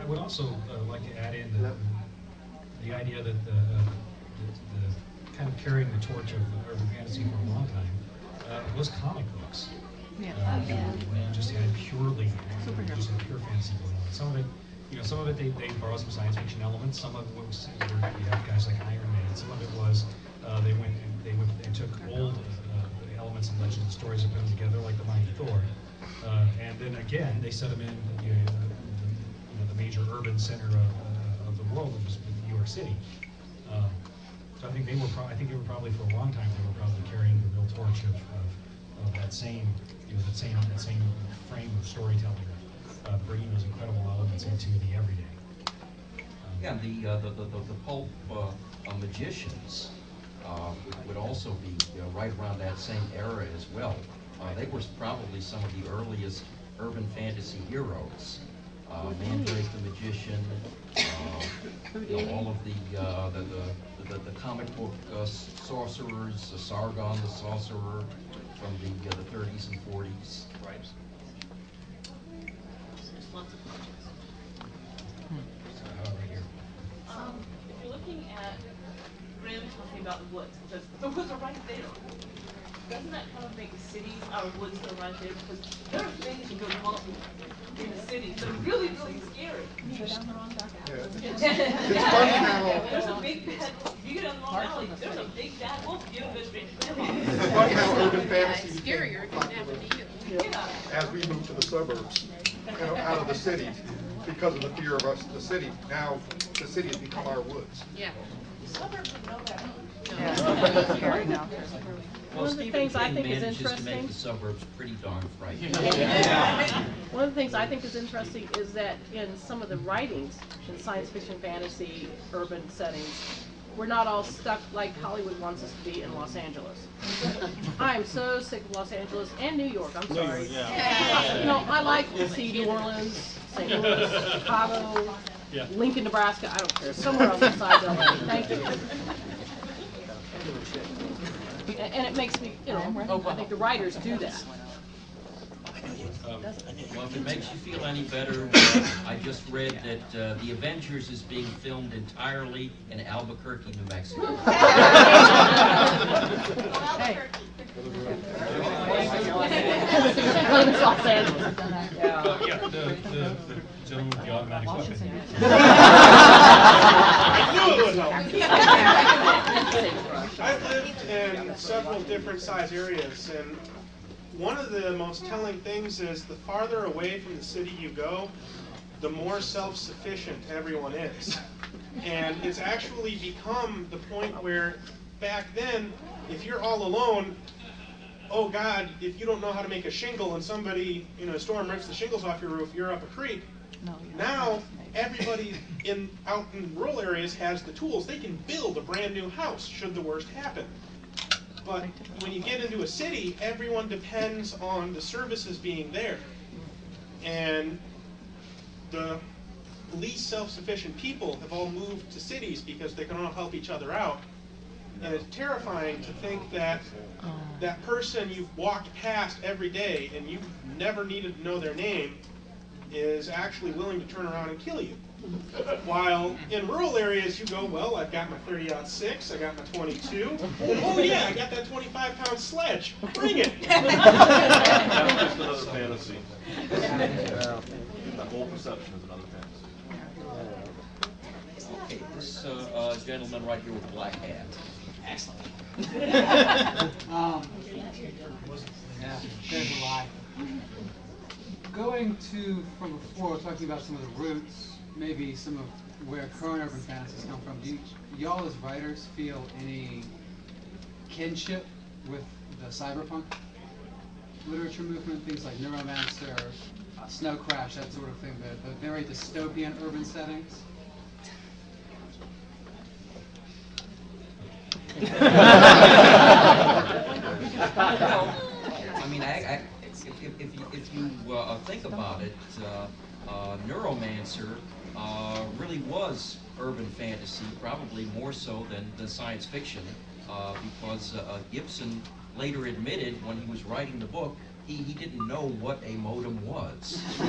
would also like to add in the idea that the kind of carrying the torch of urban fantasy for a long time was comic books. Just had purely just pure fantasy going on. Some of it, some of it they borrowed some science fiction elements. Some of it was you have guys like Iron Man. Some of it was they went and took old elements and legends and stories and put them together like the Mighty Thor. And then again, they set them in the major urban center of the world, which is New York City. So I think they were probably for a long time they were probably carrying the real torch of that same that same frame of storytelling, bringing those incredible elements into the everyday. Yeah, the pulp magicians would also be right around that same era as well. They were probably some of the earliest urban fantasy heroes. Mandrake the Magician, all of the comic book sorcerers, Sargon the Sorcerer from the 30s and 40s. Right. There's lots of projects. Right here. If you're looking at Grimm talking about the woods, because the woods are right there. Doesn't that kind of make the cities our woods that are right there? Because there are things you go wrong in the city that are really, really scary. You go down the wrong dark alley. It's funny how there's a big bad, if you get down the wrong alley, there's a big bad wolf. You have a straight it's funny how urban fantasy It's scarier if it happened to you. Yeah. as we move to the suburbs, out of the cities, because of the fear of us, the city. Now the city has become our woods. Yeah. The suburbs would know that. It's scary now. Well, One of the Stephen things I King think is manages to make interesting. the suburbs pretty darn frightening. One of the things I think is interesting is that in some of the writings in science fiction, fantasy, urban settings, we're not all stuck like Hollywood wants us to be in Los Angeles. I'm so sick of Los Angeles and New York. I'm sorry. I like to see New Orleans, St. Louis, Chicago, Lincoln, Nebraska. I don't care. Somewhere on the side of LA. Thank you. And it makes me, I think the writers do that. Well, if it makes you feel any better, I just read that The Avengers is being filmed entirely in Albuquerque, New Mexico. Hey. Los Angeles. Yeah, the gentleman with the automatic weapon. I've lived in several different size areas, and one of the most telling things is the farther away from the city you go, the more self-sufficient everyone is. And it's actually become the point where back then, if you're all alone, oh God, if you don't know how to make a shingle and somebody, a storm rips the shingles off your roof, you're up a creek. Now, everybody out in rural areas has the tools. They can build a brand new house should the worst happen. But when you get into a city, everyone depends on the services being there. And the least self-sufficient people have all moved to cities because they can all help each other out. And it's terrifying to think that that person you've walked past every day and you've never needed to know their name is actually willing to turn around and kill you. While in rural areas you go, well, I've got my 30-06, I got my 22, and oh yeah, I got that 25-pound sledge. Bring it! That's just another fantasy. That whole perception is another fantasy. Okay, this gentleman right here with the black hat. Excellent. There's a lie. Going from before, talking about some of the roots, maybe some of where current urban fantasies come from, do y'all as writers feel any kinship with the cyberpunk literature movement, things like Neuromancer, Snow Crash, that sort of thing, the very dystopian urban settings? I mean, if you think about it, Neuromancer really was urban fantasy, probably more so than science fiction, because Gibson later admitted when he was writing the book, he didn't know what a modem was. He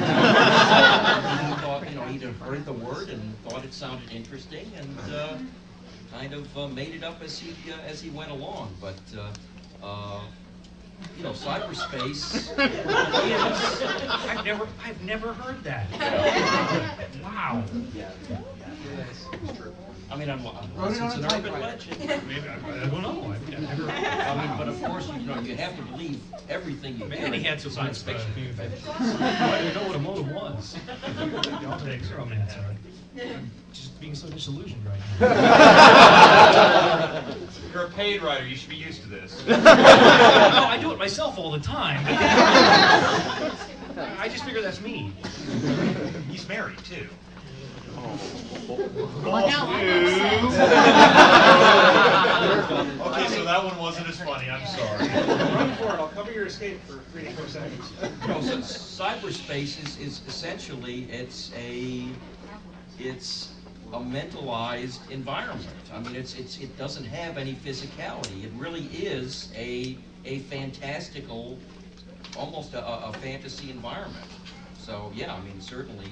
thought, he'd heard the word and thought it sounded interesting, and kind of made it up as he went along. But you know, cyberspace. I've never heard that. Wow. I mean, unless it's an urban legend. Maybe, I don't know. I've never. I mean, but of course, you know, you have to believe everything you hear. Man, he had some science fiction. I didn't know what a motive was. Y'all take romance, I'm just being so disillusioned right now. You're a paid writer. You should be used to this. No, I do it myself all the time. I just figure that's me. He's married too. Well, now Okay, so that one wasn't as funny. I'm sorry. Run for it. I'll cover your escape for 3 to 4 seconds. You know, so cyberspace is essentially it's a mentalized environment. I mean, it doesn't have any physicality. It really is a fantastical, almost a fantasy environment. So yeah, I mean, certainly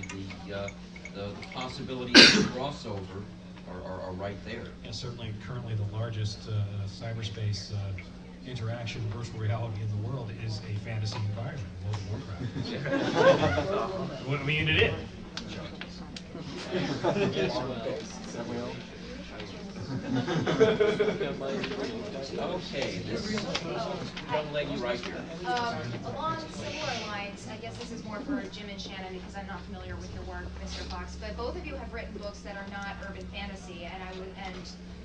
the possibilities of crossover are right there. Yeah, certainly, currently the largest cyberspace interaction virtual reality in the world is a fantasy environment, World of Warcraft. I mean, it is. Okay, this young lady right here. Along similar lines, I guess this is more for Jim and Shannon because I'm not familiar with your work, Mr. Fox. But both of you have written books that are not urban fantasy,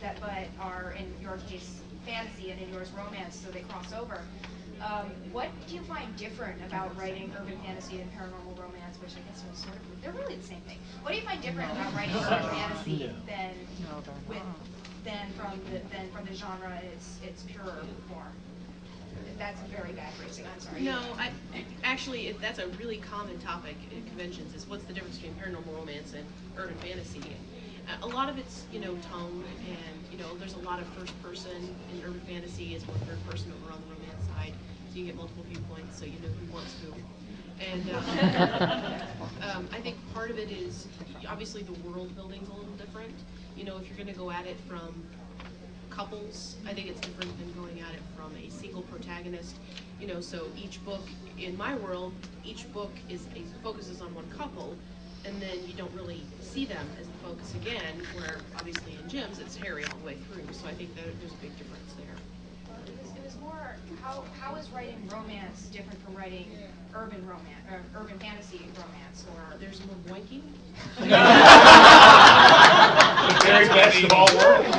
but are in your case fantasy and in yours romance, so they cross over. What do you find different about writing urban fantasy and paranormal romance, which I guess are sort of, they're really the same thing. What do you find different about writing urban fantasy than from the genre in its purer form? That's very bad phrasing, I'm sorry. No, actually, that's a really common topic in conventions, is what's the difference between paranormal romance and urban fantasy. A lot of it's, tone, and, there's a lot of first person in urban fantasy, is more third person over on the romance side, so you get multiple viewpoints, so you know who wants who. And I think part of it is, obviously the world building's a little different. If you're going to go at it from couples, I think it's different than going at it from a single protagonist. So each book, in my world, each book focuses on one couple, and then you don't really see them as the focus again, where obviously in Jim's it's Harry all the way through, so I think there's a big difference there. It was more, how is writing romance different from writing urban romance, or urban fantasy romance, or... There's more boinking. The very best of all worlds.